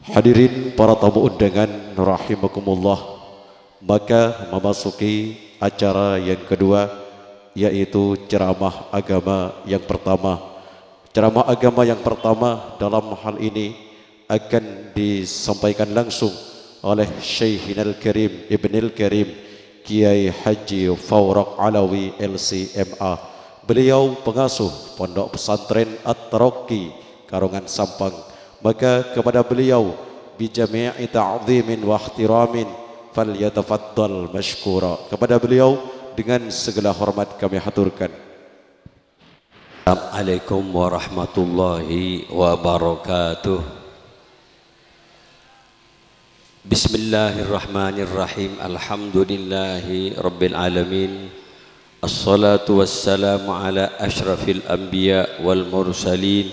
Hadirin para tamu undangan rahimakumullah, maka memasuki acara yang kedua, yaitu ceramah agama yang pertama. Ceramah agama yang pertama dalam hal ini akan disampaikan langsung oleh Syekhinal Karim Ibnul Karim Kiai Haji Fawraq Alawi LCMA. Beliau pengasuh Pondok Pesantren At-Taraqi Karongan Sampang. Maka kepada beliau bijami'i ta'zimin wa ihtiramin falyatafaddal mashkura. Kepada beliau dengan segala hormat kami haturkan. Assalamualaikum warahmatullahi wabarakatuh. Bismillahirrahmanirrahim. Alhamdulillahi rabbil alamin. Assalatu wassalamu ala ashrafil anbiya wal mursalin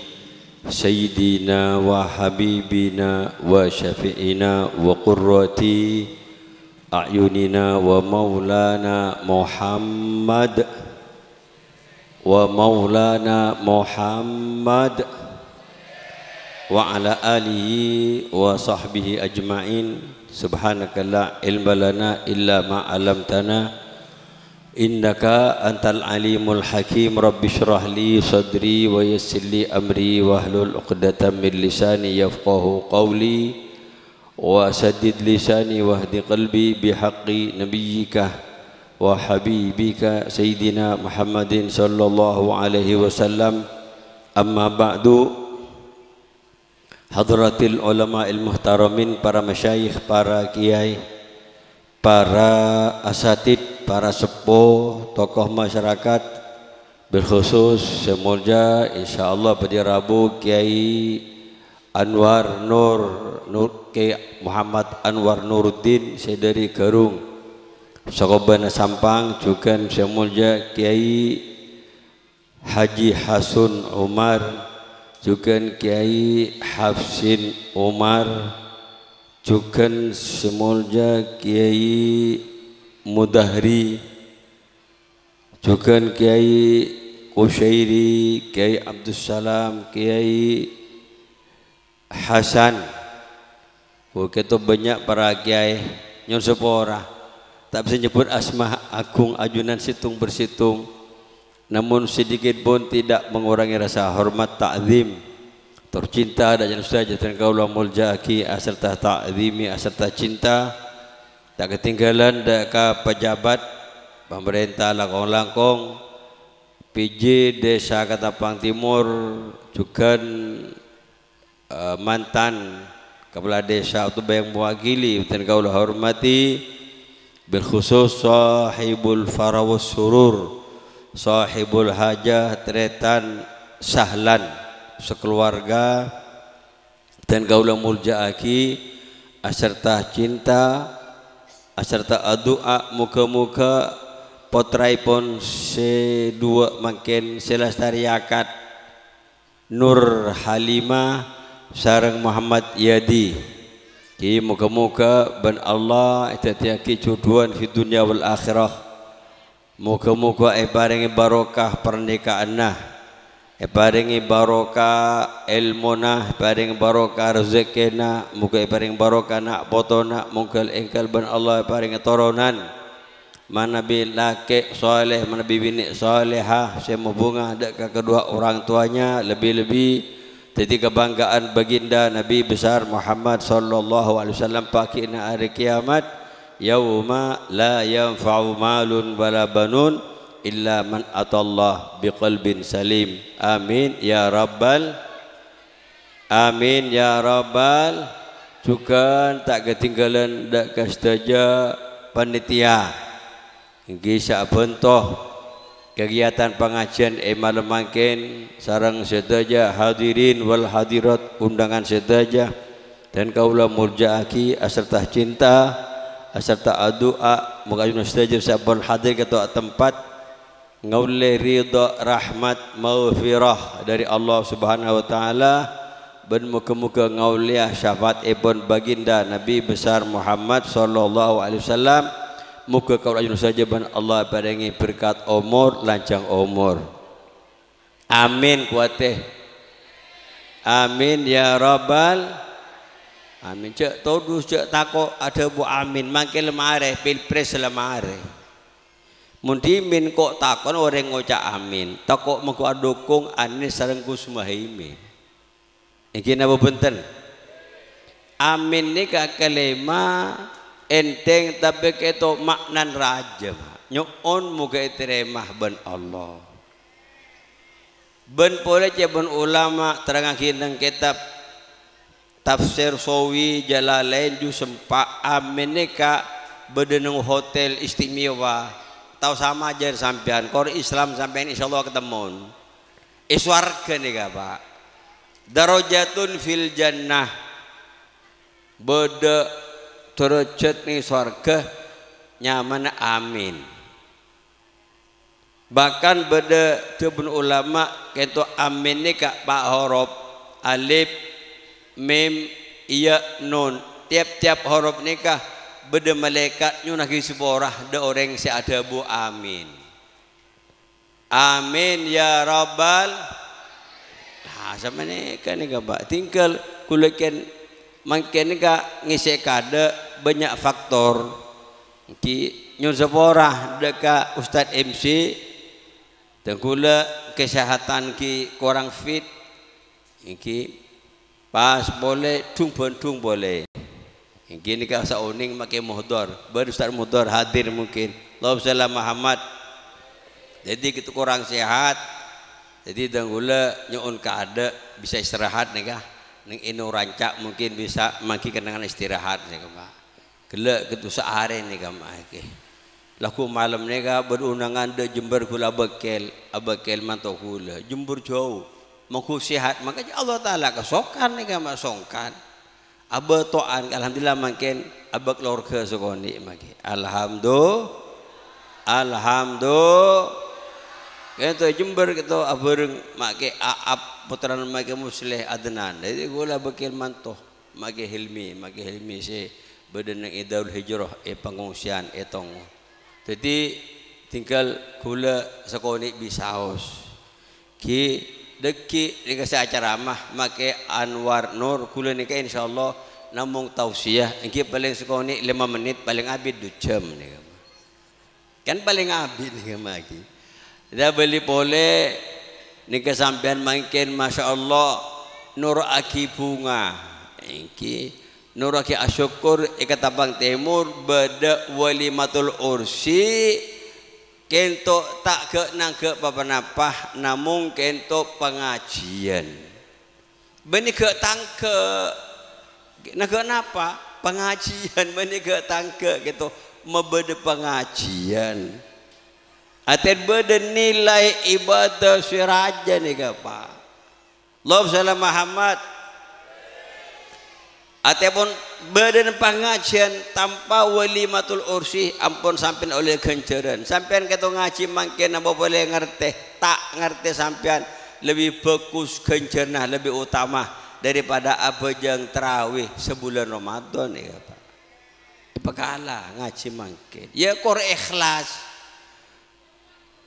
Sayyidina wa habibina wa syafi'ina wa qurrati a'yunina wa maulana Muhammad wa ala alihi wa sahbihi ajma'in. Subhanaka la ilma lana illa ma 'allamtana innaka antal alimul hakim. Rabbi shrah li sadri wa yassir li amri wahlul 'uqdatam min lisani yafqahu qawli wa saddid lisani wahdi qalbi bihaqqi nabiyyika wa habibika sayyidina Muhammadin sallallahu alaihi wasallam. Amma ba'du. Hadratil ulama il muhtaramin, para masyayikh, para kiai, para asatid, para sepuh, tokoh masyarakat, berkhusus semulja insyaallah pada Rabu Kiai Anwar Kiai Muhammad Anwar Nuruddin Sedari Garung Sakobana Sampang, juga semulja Kiai Haji Hasun Umar, juga Kiai Hafsin Umar, juga semulja Kiai Mudahri, juga Kiai Kusyairi, Kiai Abdussalam, Kiai Hasan. Begitu banyak para kiai nyon sepora. Tak bisa nyebut asma agung ajunan situng bersitung, namun sedikit pun tidak mengurangi rasa hormat ta'zim tercinta dan ustaz dan kaula muljaki aserta ta'zimi aserta cinta. Tak ketinggalan deka pejabat pemerintah langkong-langkong PJ Desa Katapang Timur, juga mantan kepala desa atau yang mewakili dan kaulah hormati, berkhusus sahibul farawus surur, sahibul hajah tretan sahlan sekeluarga dan kaulah muljaaki aserta cinta aserta doa muka-muka potraipun sedua makin selestariakat Nur Halimah sareng Muhammad Yadi. Ki muka-muka ban Allah itatiaki cuduan fi dunya wal akhirah. Muka-muka paringi barokah pernikahanna, paringi barokah ilmuna, paringi barokah rezekina, muga paringi barokah nak potona, mungkal engkal ban Allah paringi turunan. Mana bi laki soleh, mana bi bini solehah, semua bunga ada ke kedua orang tuanya, lebih-lebih titik kebanggaan baginda Nabi besar Muhammad sallallahu alaihi wasallam pakina hari kiamat, yauma la yanfa'u malun wala banun illa man atallah biqalbin salim. Amin ya rabbal amin ya rabbal. Juga tak ketinggalan dak kastaja panitia gisa bentoh kegiatan pengajian malam mangkin sarang sedaja hadirin wal hadirat undangan sedaja dan kaula murjaaki aserta cinta aserta doa moga sedaja sabun hadir ke tempat ngaule ridha rahmat maghfirah dari Allah Subhanahu wa taala ben muka-muka ngauliah syafaat ibn baginda Nabi besar Muhammad sallallahu alaihi wasallam. Muka kau ajun saja ban Allah paringi berkat umur lanjang umur. Amin kuateh. Amin ya rabbal Amin cek todus cek tako ada bu amin makin lemare pilpres lemare mundimin kok takon orang ngocak amin tako mau adukung anis sareng Gus Muhaimin iki napa benten amin ni kelima enteng tapi keto maknan raja nyuun muga iteremah ben Allah ben boleh ben ulama terangakin nang kitab tafsir sawi jalalain ju sempak amin ni bedenung hotel istimewa tahu sama aja sampean kor Islam sampean insyaallah ketemu iswarga nih Pak darajatun fil jannah beda derajat nih surga nyaman amin bahkan beda tebun ulama keto amin nih Pak huruf alif mim iya nun tiap-tiap huruf nikah beda malaikat nyunaki seborah de orang si ada bu amin amin ya rabbal nah sama nikah nih Pak tinggal kulikan makin ka ngisi kada banyak faktor ki nyun seporah deka Ustadz MC tengkula kesehatan ki kurang fit iki pas boleh tung boleh iki ni ka sauning make muhdar baru Ustadz muhdar hadir mungkin Allahumma Muhammad jadi kita kurang sehat jadi tengkula nyun kada bisa istirahat nih kah neng ino rancak mungkin bisa maki kenangan istirahat nih Pak gelek gitu sehari nih Pak laku malam nih berundangan de Jember kula bekel abekel mantau kula Jember jauh mau sehat makanya Allah Taala kesokan nih Pak songkan abe toan alhamdulillah makin abe keluarga sokoni maki alhamdulillah itu Jember gitu abereng make aap putaran make musleh adnan jadi gula bakil mantoh make hilmi si badan yang idul hijrah pengungsian etong jadi tinggal gula sekoni bisaos ki deki dikasih acara mah make Anwar Nur gula nika insyaallah namung tausiah iki paling sekoni 5 menit paling abid 2 jam nih kan paling abid nih maki dah beli boleh ni kesampian makin masya Allah nur aki bunga iki nur aki asyukur ikatabang timur beda walimatul ursi kento tak ke nang ke papanapah namun kento pengajian beni ke tangke nak ke napa pengajian beni ke tangke gitu membeda pengajian aten badan nilai ibadah siraja nih Pak Allahumma Muhammad atepun badan pengajian tanpa walimatul ursi ampun sampean oleh genceran sampean keto ngaji mangken apa boleh ngerti tak ngerti sampean lebih bagus gencerna lebih utama daripada abajang terawih sebulan Ramadan nih Pak pekala ngaji mangken ya kor ikhlas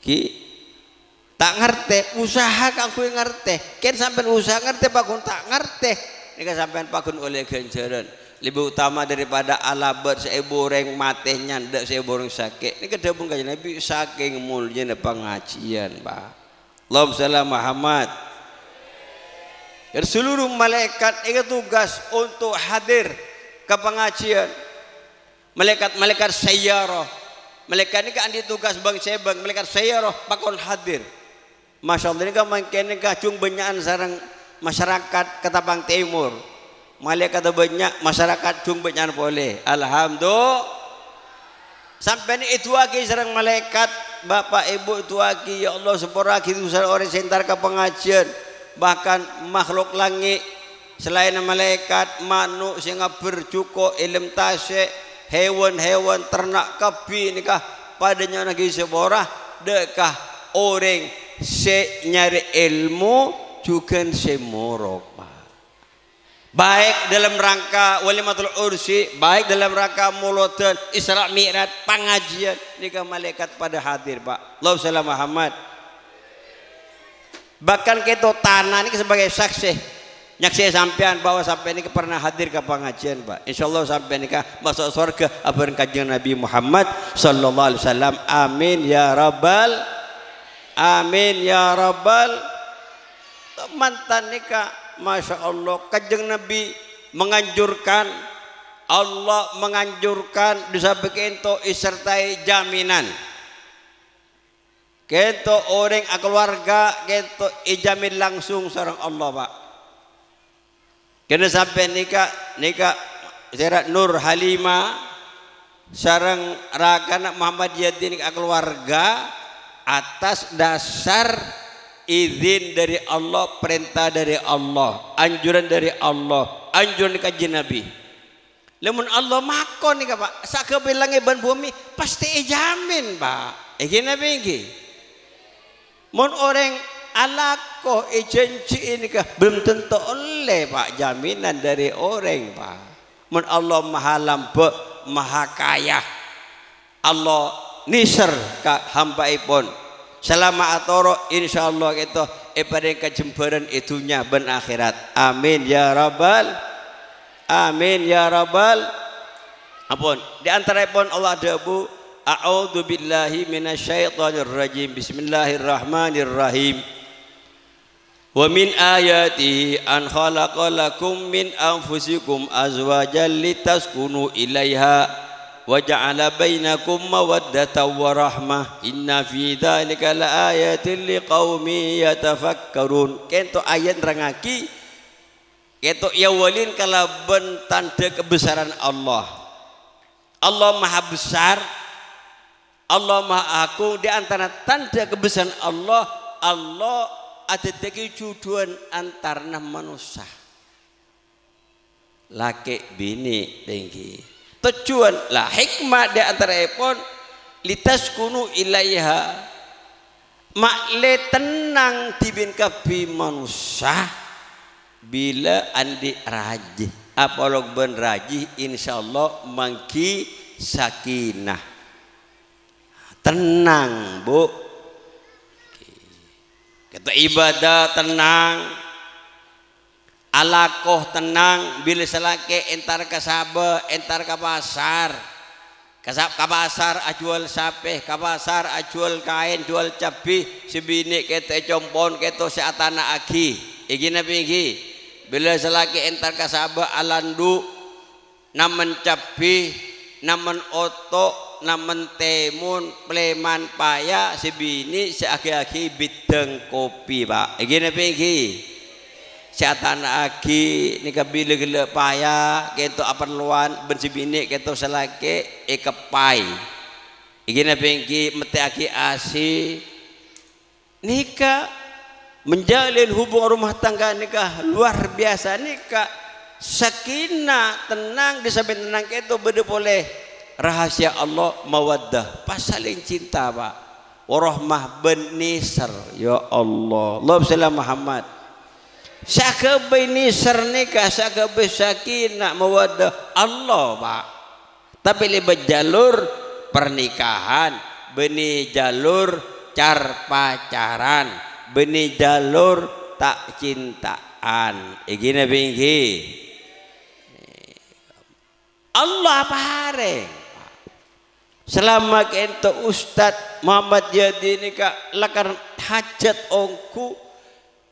ki tak ngerti usaha kanggo ngerti ken sampean usaha ngerti pakun tak ngerti nika sampean pakun oleh ganjaran lebih utama daripada alabat seibu reng mate nyandak seibu reng sakit nika dapun kanjeng Nabi saking mulyane pengajian Pak Allahumma Muhammad dan seluruh malaikat itu tugas untuk hadir ke pengajian malaikat sayyarah malaikat ini kan ditugas bang sebang malaikat sayyarah pakon hadir masya Allah ini kan makin cung banyakan sarang masyarakat Ketapang Timur malaikat banyak masyarakat cung banyakan boleh alhamdulillah sampai ini itu lagi sarang malaikat bapak ibu itu lagi ya Allah sepura gitu orang sentar ke pengajian bahkan makhluk langit selain malaikat manuk sehingga bercukup ilm tasik hewan-hewan ternak kabi nikah padanya lagi seborah dekah orang se nyari ilmu juga semorok baik dalam rangka walimatul ursi baik dalam rangka mulutan Isra Mi'raj pengajian nikah malaikat pada hadir Pak Allahumma Muhammad bahkan kita tanah ini sebagai saksi nyaksi sampean bahwa sampean ini pernah hadir ke pengajian Pak. Insyaallah sampean ini masuk surga abareng kanjeng Nabi Muhammad sallallahu alaihi wasallam. Amin ya rabbal amin ya rabbal. Mantan nikah, masya Allah, kanjeng Nabi menganjurkan, Allah menganjurkan disampaikan itu disertai jaminan. Kento orang keluarga kento ijamin langsung sareng Allah Pak. Kena sampai nikah serat Nur Halimah sareng rakana Muhammad Yadin keluarga atas dasar izin dari Allah, perintah dari Allah, anjuran dari Allah, anjuran kajian Nabi. Lamun Allah makon nih Pak, sakebelange ban bumi pasti ijamin Pak. Nabi iki. Mun orang alako janji ini kah belum tentu oleh Pak jaminan dari orang Pak. Mun Allah maha lampu, maha kaya. Allah nisar ka hambaipun. Selama atoro insyaallah itu pada kejembaran itunya ben akhirat. Amin ya rabbal amin ya rabbal. Ampun di antara pun Allah ada bu a'udzu billahi minasyaitonir rajim. Bismillahirrahmanirrahim. Wa min ayatihi an khalaqalakum min anfusikum azwajan litaskunu ilaiha wa ja'ala bainakum mawaddatan wa rahmah inna fi dzalika laayatin liqaumin yatafakkarun. Kento ayat nerangaki kento ya walin kalaban tanda kebesaran Allah. Allah maha besar, Allah maha agung. Di antara tanda kebesaran Allah, Allah ada kejuduan antarna manusia laki bini tinggi. Tujuan lah hikmah di antara epon litaskunu ilaiha makle tenang tibin kapi manusia bila andi raji apalog ben raji insyaallah mangki sakinah tenang bu kita ibadah tenang alakoh tenang bila selake entar ke sabe entar ke pasar ajual sapeh ke pasar ajual kain jual cabai sebini kete compon keto seatana aki igina pingi bila selake entar ke sabe alandu namen cabai namen oto namen temun pleman paya sebini seaki-aki bideng kopi Pak igina pingi seatan aki ni kabila gila paya kento aperluan bensibini kento selake kepai igina pengki mete aki asi nikah menjalin hubungan rumah tangga nikah luar biasa nikah sakinah tenang disamping tenang kento beda boleh rahasia Allah mawaddah pas saling cinta Pak warahmah ben nisar ya Allah Allahumma shalli Muhammad. Sakabay nisar nikah sakabay sakinah mawaddah Allah Pak. Tapi libat jalur pernikahan beni jalur car pacaran beni jalur tak cintaan igina bingki Allah pareng selama kento Ustad Muhammad Yadi nikah lakar hajat ongku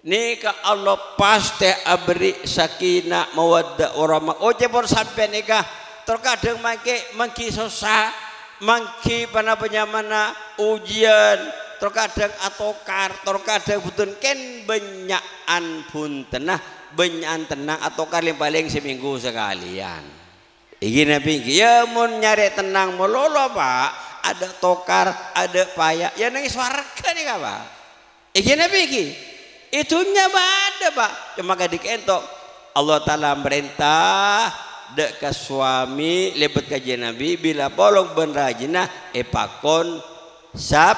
nikah Allah pasti abri sakinah mawaddah warahmah. Oh jepor sampai nikah terkadang mangki susah mangki pana penyamana ujian terkadang atokar terkadang butun ken benyaan puntenah benyaan tenang atokar paling seminggu sekalian igina pinggir ya mun nyari tenang melolo Pak ada tokar ada payah ya nangis warga nih Pak igina pinggir itunya ada Pak cuma kadik entok Allah Ta'ala merintah dek ke suami lebet kajian Nabi bila polong ben rajina epakon sabar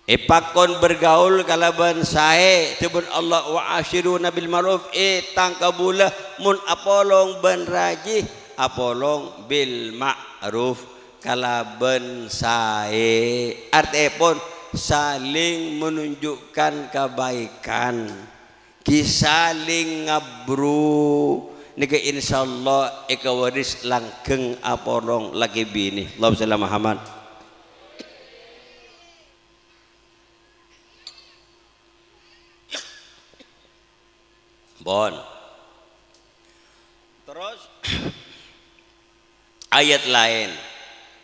epakon bergaul kalaban sae tibun Allah wa asyiruna bil ma'ruf tangkabulah mun apolong ben raji apolong bil ma'ruf kalaban sae artipun saling menunjukkan kebaikan, saling ngabru nika insyaallah eka waris langgeng aporong lagi bini. Allahumma shalli Muhammad. Bon. Terus ayat lain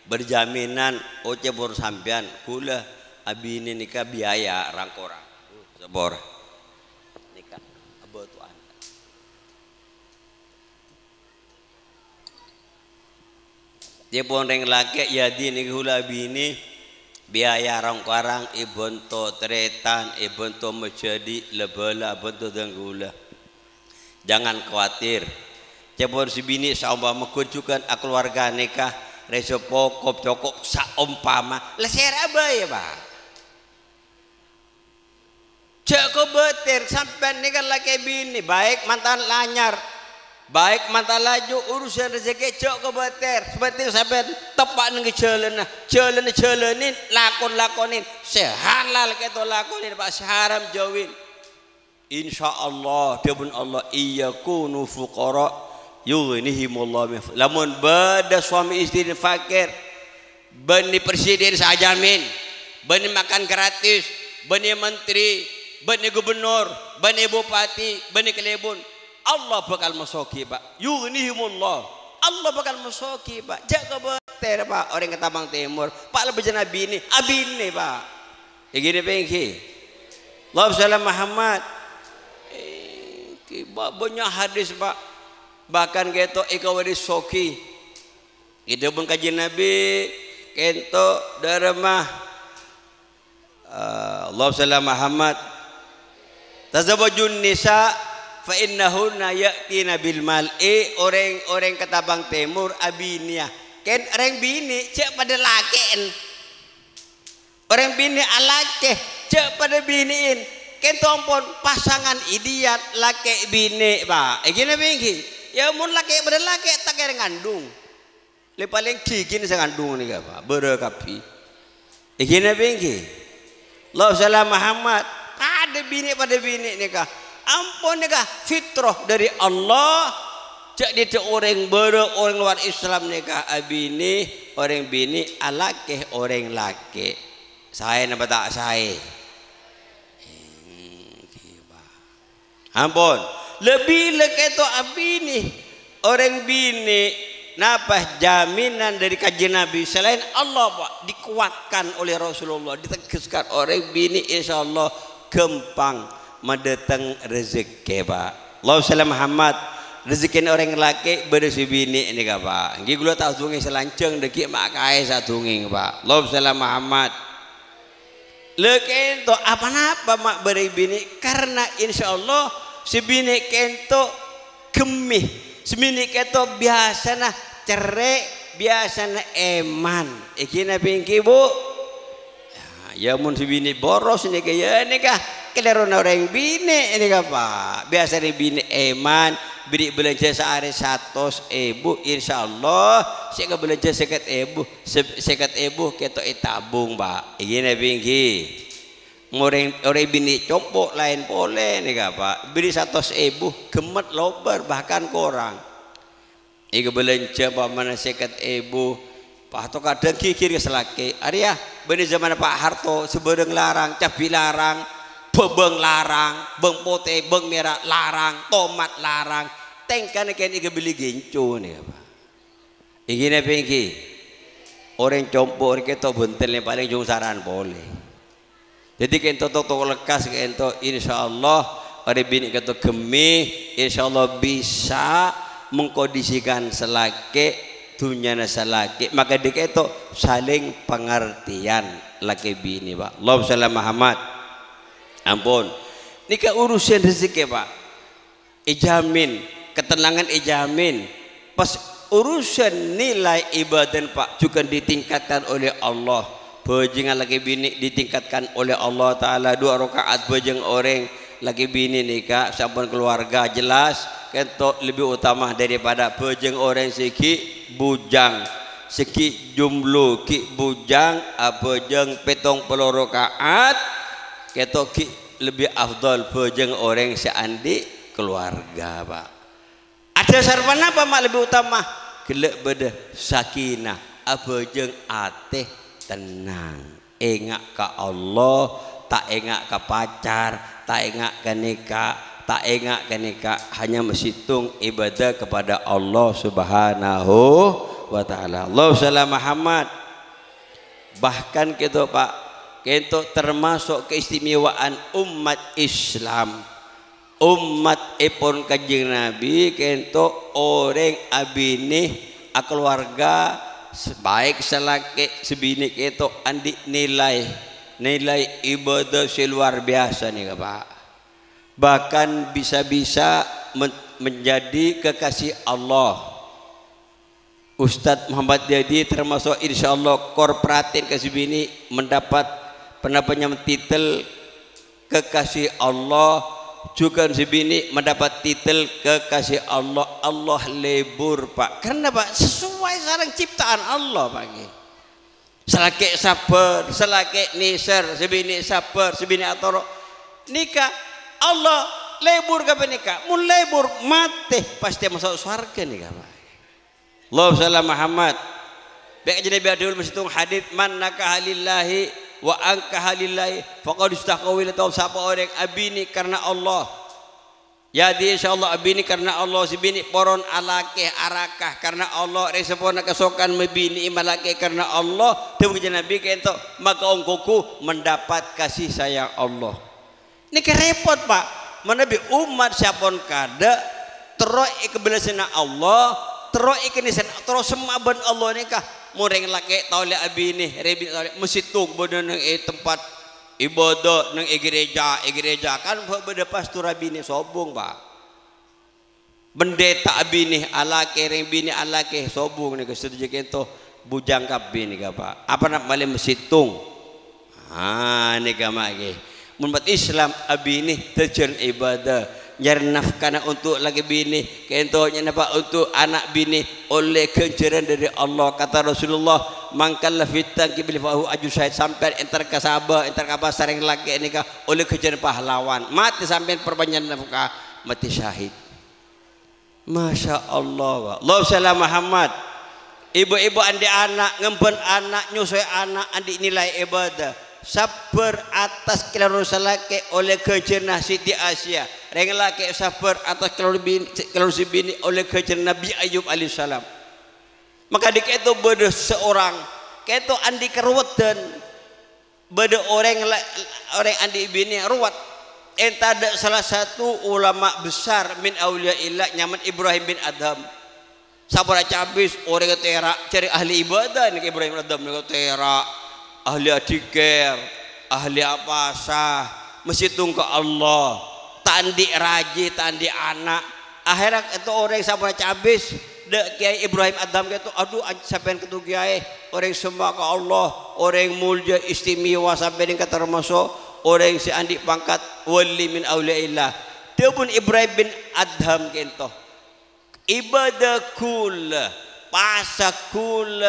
berjaminan oce bor sampean kula abini nikah biaya rangkorang sebor nikah abotuan dia pun reng laki ya di nikah kula abini biaya rangkorang ibonto tretan ibonto menjadi lebala ibonto danggula. Jangan khawatir. Cepor si bini saumpama kuncukan keluarga nikah reso pokok cokok saumpama leser abai Pak. Cek ko betir sampai nikah laki bini baik mantan lanyar baik mantan laju urusan rezeki cek ko betir seperti sampai tepak nang jalanin lakon-lakonin sehalal keto lakonin Pak seharam jawin. Insyaallah dibun Allah iyakunu fuqara yughnihimullah. Lamun beda suami istri fakir bani presiden sajamin bani makan gratis bani menteri bani gubernur bani bupati bani kelebun Allah bakal masoki Pak yughnihimullah. Allah bakal masoki Pak. Jaga beter Pak orang Ketabang Timur Pak lebih nabi ini abine Pak ya gini pengki Allahumma shalli Muhammad. Banyak hadis Pak bahkan keto ikawadis soki itu pun kajian Nabi kento darmah Allahumma shalli Muhammad tazawwajun nisa fa innahunna ya'tina bil mal'i orang Ketabang Timur abinia ken orang bini cek pada laken orang bini alake cek pada biniin kentompon pasangan idiat laki bini Pak gini bingki ya mun laki pada laki tak kira ngandung le paling gigin saya ngandung nih Pak berekapi gini bingki Allah salam Muhammad pada bini nikah ampun nikah fitrah dari Allah jadi orang orang luar Islam nikah abini orang bini alake orang laki saya napa tak saya ampun lebih leketo abini orang bini napah jaminan dari kajian Nabi selain Allah Pak dikuatkan oleh Rasulullah ditegaskan orang bini insyaallah gampang mendatang rezeki Pak. Allahumma shalli Muhammad. Rezeki orang laki berisi bini ini Pak nggih kula tak dungi selanceng deki mak kae sadunging Pak. Allahumma shalli Muhammad. Lekento apa-apa mak beri bini karena insyaallah si bini kento gemih si bini kento biasana cerai biasana eman ikina pingki Bu ya mun si bini boros ini kaya ini kah kelerona orang bini ini kah Pak biasa ni bini eman beri belanja sehari 100.000 insyaallah saya belanja 50.000 keto itabung Pak ikina pingki orang bini compok lain boleh nih Pak beri 100.000 gemet lober bahkan kurang ika belanja Pak mana 50.000 Pak Harto kadang kikir selaki Arya benih zaman Pak Harto sebereng larang cabai larang bebeng larang beng putih beng merah larang tomat larang tengkan kan ika beli genco nih Pak ini pengki orang compok orang kita bentelnya paling jung saran boleh. Jadi kento tok lekas kento insyaallah pada bini kento gemi insyaallah bisa mengkondisikan selaki dunyana selaki maka dikento saling pengertian laki bini Pak. Allahumma shalli Muhammad. Ampun nikah urusan rezeki Pak ijamin ketenangan ijamin pas urusan nilai ibadah Pak juga ditingkatkan oleh Allah. Bajingan lagi bini ditingkatkan oleh Allah Ta'ala 2 rakaat bajing orang lagi bini nikah sampun keluarga jelas kento lebih utama daripada bajing orang siki bujang seki jumlu ki bujang apa jeng petong peloro kaat ketok ki lebih afdal bejeng orang seandi keluarga Pak. Ada sarpan apa mak lebih utama? Gelek beda sakinah apa jeng ateh tenang. Engak ke Allah, tak engak ke pacar, tak engak ke nikah, tak engak ke nikah, hanya mesitung ibadah kepada Allah Subhanahu wa ta'ala. Allahumma Muhammad. Bahkan gitu Pak, itu termasuk keistimewaan umat Islam, umat ipun Kanjeng Nabi, itu orang abini keluarga baik selaki sebini itu andi nilai ibadah luar biasa nih Pak. Bahkan bisa-bisa menjadi kekasih Allah. Ustadz Muhammad Jadi termasuk insya Allah korporatin kasih bini mendapat penapanya titel kekasih Allah, juga si bini mendapat titel kekasih Allah. Allah lebur Pak, karena Pak sesuai sarang ciptaan Allah Pak. Selaki sabar, selaki nisar, sebini sabar, sebini atoro nikah Allah lebur ke nikah, mun lebur mati pasti masuk surga nikah Pak. Allahumma Muhammad. Baik jadi biadul mesitung hadits man nakah lillahi wa angkah lillahi faqad istaqawil tahu siapa orang abini karena Allah. Jadi insyaallah abini karena Allah, sibini poron alake arakah karena Allah, resepona kesokan mebini imalake karena Allah. Dewe Nabi kento maka ongkoku mendapat kasih sayang Allah. Ini kerepot Pak. Menabi umat siapon kada terus kebelasana Allah, terus ikenisan terus semaban Allah nikah mureng laki tahu le abini rebi tahu mesitung bodoh nang tempat ibadah nang gereja kan beda pastor abini sobong Pak. Pendeta abini alake reng bini alake sobong nih setuju kento bujang kabini Pak. Apa nak malam mesitung. Nih gamage. Umat Islam abini terjun ibadah nyari nafkah untuk lagi bini kentonya napa untuk anak bini oleh kejaran dari Allah. Kata Rasulullah mangkalla fitan kibli fahu aju syahid, sampai entar kasaba entar kaba sareng laki nikah oleh kejaran pahlawan mati sampai perbanyak nafkah mati syahid. Masya Allah. Allahumma Muhammad. Ibu-ibu andi anak ngempen anak nyusui anak andi nilai ibadah sabar atas keluru salake oleh kejenah Siti Asia, reng laki sabar atas keluru si bini oleh kejenah Nabi Ayub alaihissalam. Maka di itu beda seorang itu andi keruwetan beda orang andi bini ruwet. Entah ada salah satu ulama besar min auliyaillah nyaman Ibrahim bin Adham. Sabar cabis orang tera cari ahli ibadah nih Ibrahim bin Adham nih tera ahli adikir, ahli apa sah, mesitung ke Allah, tandi raji, tandi anak. Akhirnya itu orang sabar cabis, dek Kiai Ibrahim Adam gitu, aduh sampai ketu Kiai, orang semua ke Allah, orang mulia istimewa sampai dengan termasuk orang si andi pangkat wali min auliyaillah. Dia pun Ibrahim bin Adham gitu, ibadah kul, pasak kul,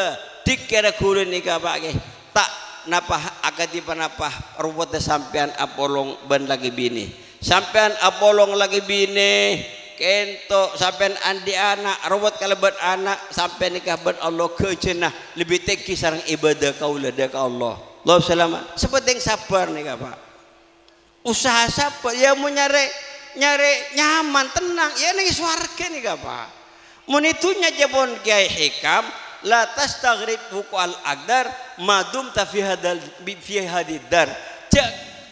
dikira kul nikah pakai tak napa akadi panapa ruwet sampean apolong ban lagi bini sampean apolong lagi bini kento sampean andi anak ruwet kalebat anak sampean nikah ban Allah kejenah lebih tinggi sareng ibadah kaula dak Allah. Allah selama sepenting sabar nikah Pak. Usaha sabar ya mau nyari nyaman tenang ya ning swarga nikah Pak. Mun itunya jabon Kiai Hikam la tastaghrib huqal aqdar madum fi hadidar cek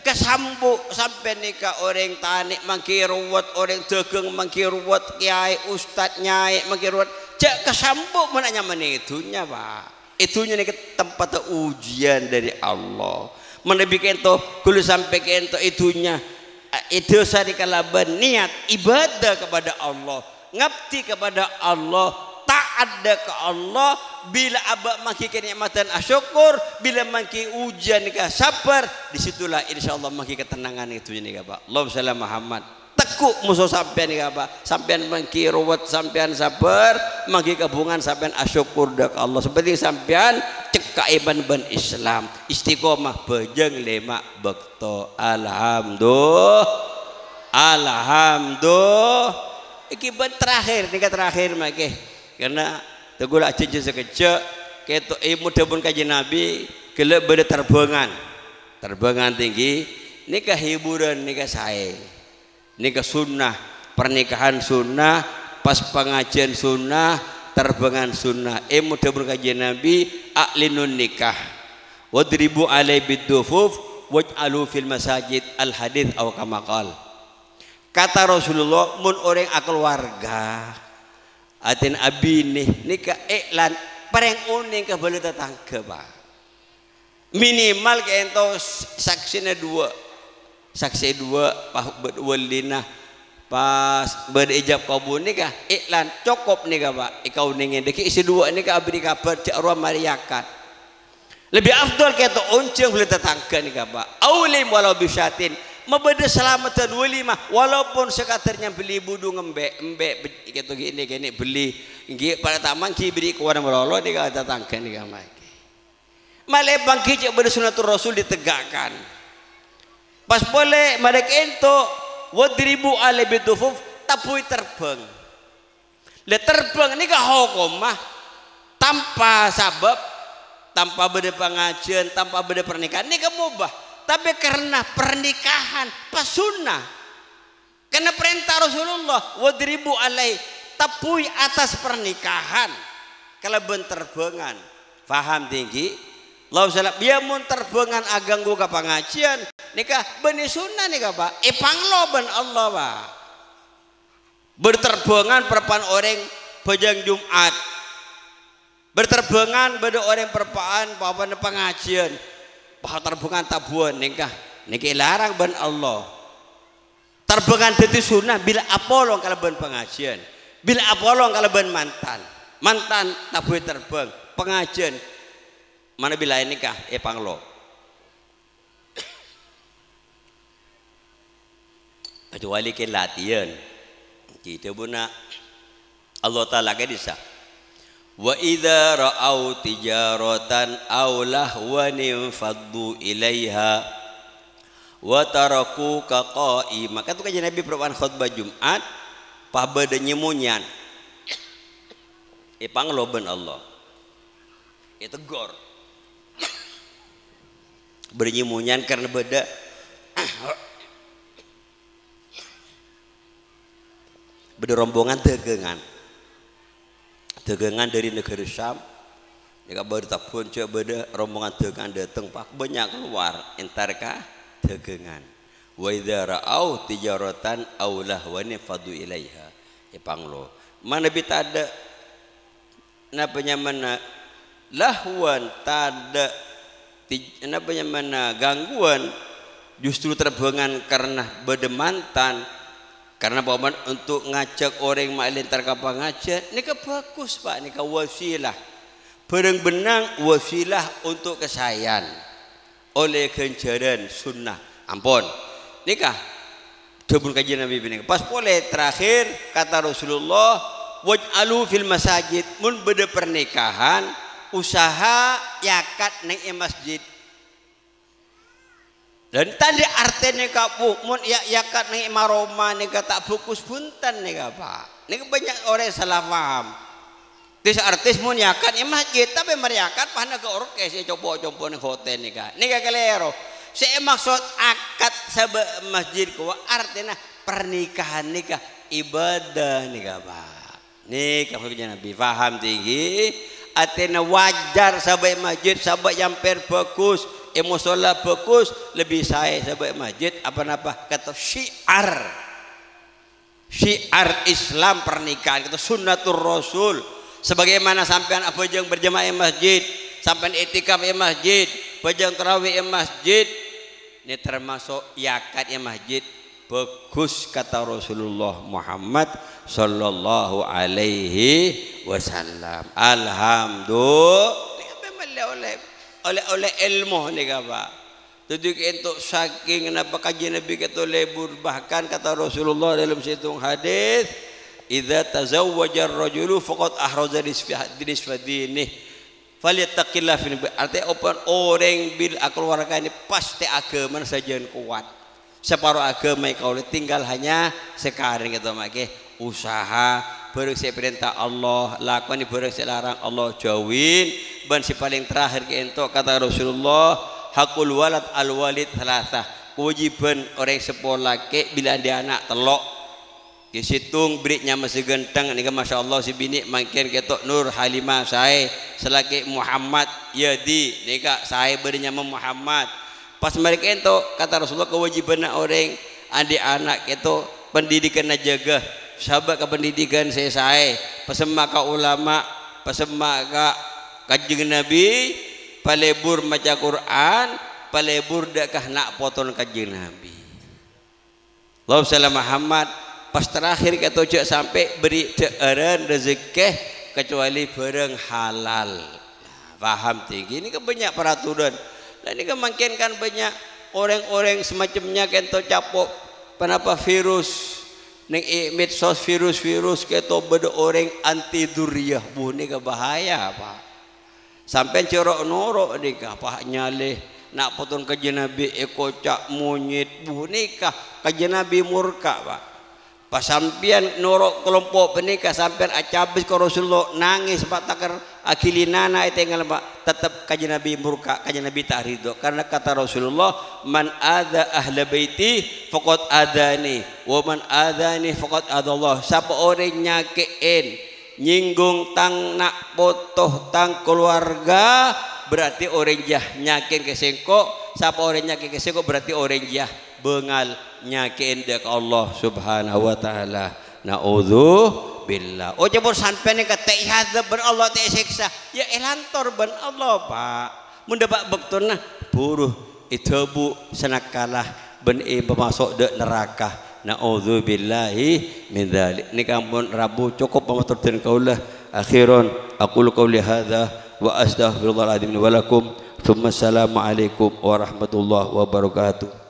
kesambu sampai nikah orang tanik mangkiruwat orang dagang mangkiruwat kiai ustad nyai mangkiruwat cek kesambu menanya mana itunya Pak. Itunya nih tempat ujian dari Allah menebi kento kulo sampai kento itunya itu sari kalaban niat ibadah kepada Allah ngabdi kepada Allah ada ke Allah bila abak maki kenikmatan asyukur bila maki ujian ke sabar disitulah insyaallah maki ketenangan itu nih Pak. Allahumma Muhammad. Tak tekuk musuh sampean nih apa sampean mangki ruwet sampean sabar mangki kabungan sampean asyukur dak Allah seperti sampean cekai ban Islam istiqomah bejeng lema bekto alhamdulillah iki ban terakhir nih terakhir mangki karena tegul aja sekejap keto mudah pun kaji Nabi gelap beda terbangan tinggi nikah hiburan nikah saya nikah sunnah pernikahan sunnah pas pengajian sunnah terbangan sunnah mudah berkajian Nabi aklinun nikah wadribu alai bidufuf waj'alu fil masajid al hadith aw kama qala kata Rasulullah mun orang keluarga atin abini nikah iklan pareng uning ke beli tetangga Pak minimal kento saksinya saksi dua walina pas berijab kabul nikah iklan cukup nikah Pak ikau ningin deki isi dua nikah abdi kabar cak ruang mariakat lebih afdol keto unceng beli tetangga nikah Pak aulim walau bisyatin mabeda selamatan walimah walaupun sekaternya beli budu ngembek gitu gini beli pada taman ki beri kewarna melolo nikah tetangga nikah Pak malah bangki cak beda sunatul rasul ditegakkan pas boleh mereka ento wadribu ala bidufuf tapui terbang le terbang ini hukum mah tanpa sabab tanpa beda pengajian tanpa beda pernikahan ini mubah tapi karena pernikahan pas sunnah karena perintah Rasulullah wadribu alai tapui atas pernikahan kalau terbangan faham tinggi Allah salam dia mun terbangan aganggu ke pengajian nikah bani sunnah nikah Pak panglo ban Allah Pak berterbangan perpan orang bajang Jumat berterbangan pada orang perpaan papan pengajian bah terbangan tabuan nikah larang ban Allah terbangan dadi sunnah bila apolong kalau ban pengajian bila apolong kalau ban mantan tabuh terbang pengajian mana bila nikah panglo kecuali ke latihan kita buna Allah Ta'ala kadisa wa idza ra'au tijaratan aw lahwan faddu ilaiha wa tarakuka qa'ima maka tu kajian Nabi perwan khutbah Jumat pabada nyemunyan panglo ben Allah tegur bernyemunyan karena beda rombongan tegangan dari negara Syam jika baru pun coba beda rombongan tegangan datang Pak banyak keluar entarkah tegangan wa idza ra'au tijaratan aw lahwan fadu ilaiha panglo mana bitada napanya mana lahwan tada napanya mana gangguan justru terbangan karena beda mantan karena paman untuk ngajak orang maklin terkapa ngajak nikah bagus Pak nikah wasilah bareng benang wasilah untuk kesayan oleh ganjaran sunnah ampun nikah debun kajian Nabi bining pas boleh terakhir kata Rasulullah waj'alu fil masajid mun beda pernikahan usaha yakat neng masjid dan tadi artinya kapu mun yakat neng maroma nih tak fokus punten nih Pak nih banyak orang salah paham tis artis mun yakat masjid tapi meriakat pahana ke orkes ya coba nih hotel nih kelero saya maksud akad sabak masjid kuwa artinya pernikahan nikah ibadah nih Pak nih kapan Nabi paham tinggi artinya wajar sahabat masjid sahabat yang bagus musola bagus lebih saya sahabat masjid apa kata syiar Islam pernikahan kata sunnatul rasul sebagaimana sampean apa yang berjamaah masjid sampean itikaf masjid bajang tarawih masjid ini termasuk yakat masjid bagus kata Rasulullah Muhammad sallallahu alaihi wasallam alhamdulillah oleh ilmu nih Pak Jadi untuk saking kenapa kajian Nabi kata lebur, bahkan kata Rasulullah dalam satu hadis, "Idza tazawwaja ar-rajulu faqad ahraza nisfadini." Falyattaqillah fi artinya orang bil keluarga ini pasti agama saja kuat. Separuh agama kalau tinggal hanya sekarang gitu make usaha bareng saya perintah Allah lakoni bareng saya larang Allah jauhin ban si paling terakhir itu kata Rasulullah hakul walad al walid thalatha kewajiban orang sekolah ke bila dia anak telok di situng beriknya masih genteng ni masya Allah si bini makin ketok Nur Halimah saya selaki Muhammad Yadi nika saya berinya Muhammad pas mereka itu kata Rasulullah kewajiban orang adik anak itu pendidikan jaga sahabat ke pendidikan saya pesemak ke ulama pesemak ke kanjeng Nabi palebur maca Quran palebur dakah nak poton kanjeng Nabi Allahumma salli Muhammad pas terakhir kata cek sampai beri dearan rezeki kecuali barang halal paham tinggi ini kan banyak peraturan dan ini kan makin kan banyak orang-orang semacamnya kento capok kenapa virus neng medsos virus kento beda orang anti duriah bu ini kan bahaya pak sampai corok norok nih kah pak nyale nak potong kajian Nabi ekocak monyet bu nikah kajian Nabi murka pak pas sampian norok kelompok penikah sampian acabis ke Rasulullah nangis pak takar akilinana itu yang pak tetap kajian Nabi murka kajian Nabi tak ridho karena kata Rasulullah man adha ahla baiti faqad adani wa man adani faqad adallah siapa orang nyakein nyinggung tang nak potoh tang keluarga berarti orang jah nyakin kesengko siapa orang nyakin kesengko berarti orang jah bengal nyakin dek Allah subhanahu wa ta'ala na'udhu billah oh jabur sampai ni kata ihadab ben Allah tak siksa ya elantor ben Allah pak mendapat bektuna buruh itu bu senakalah ben bermasuk dek neraka na'udhu billahi min dhalik ni kampun Rabu cukup pematur dan kaulah akhiran aqulu qawli hadha wa astaghfirullahaladzim wa lakum thumma assalamualaikum warahmatullahi wabarakatuh.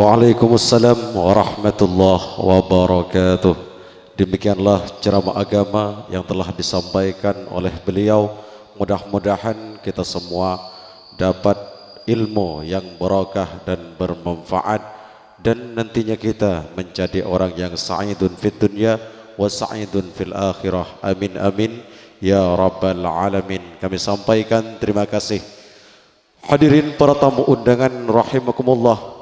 Waalaikumsalam warahmatullahi wabarakatuh. Demikianlah ceramah agama yang telah disampaikan oleh beliau. Mudah-mudahan kita semua dapat ilmu yang barakah dan bermanfaat dan nantinya kita menjadi orang yang sa'idun fid dunya wa sa'idun fil akhirah. Amin amin ya rabbal alamin. Kami sampaikan terima kasih. Hadirin para tamu undangan rahimakumullah.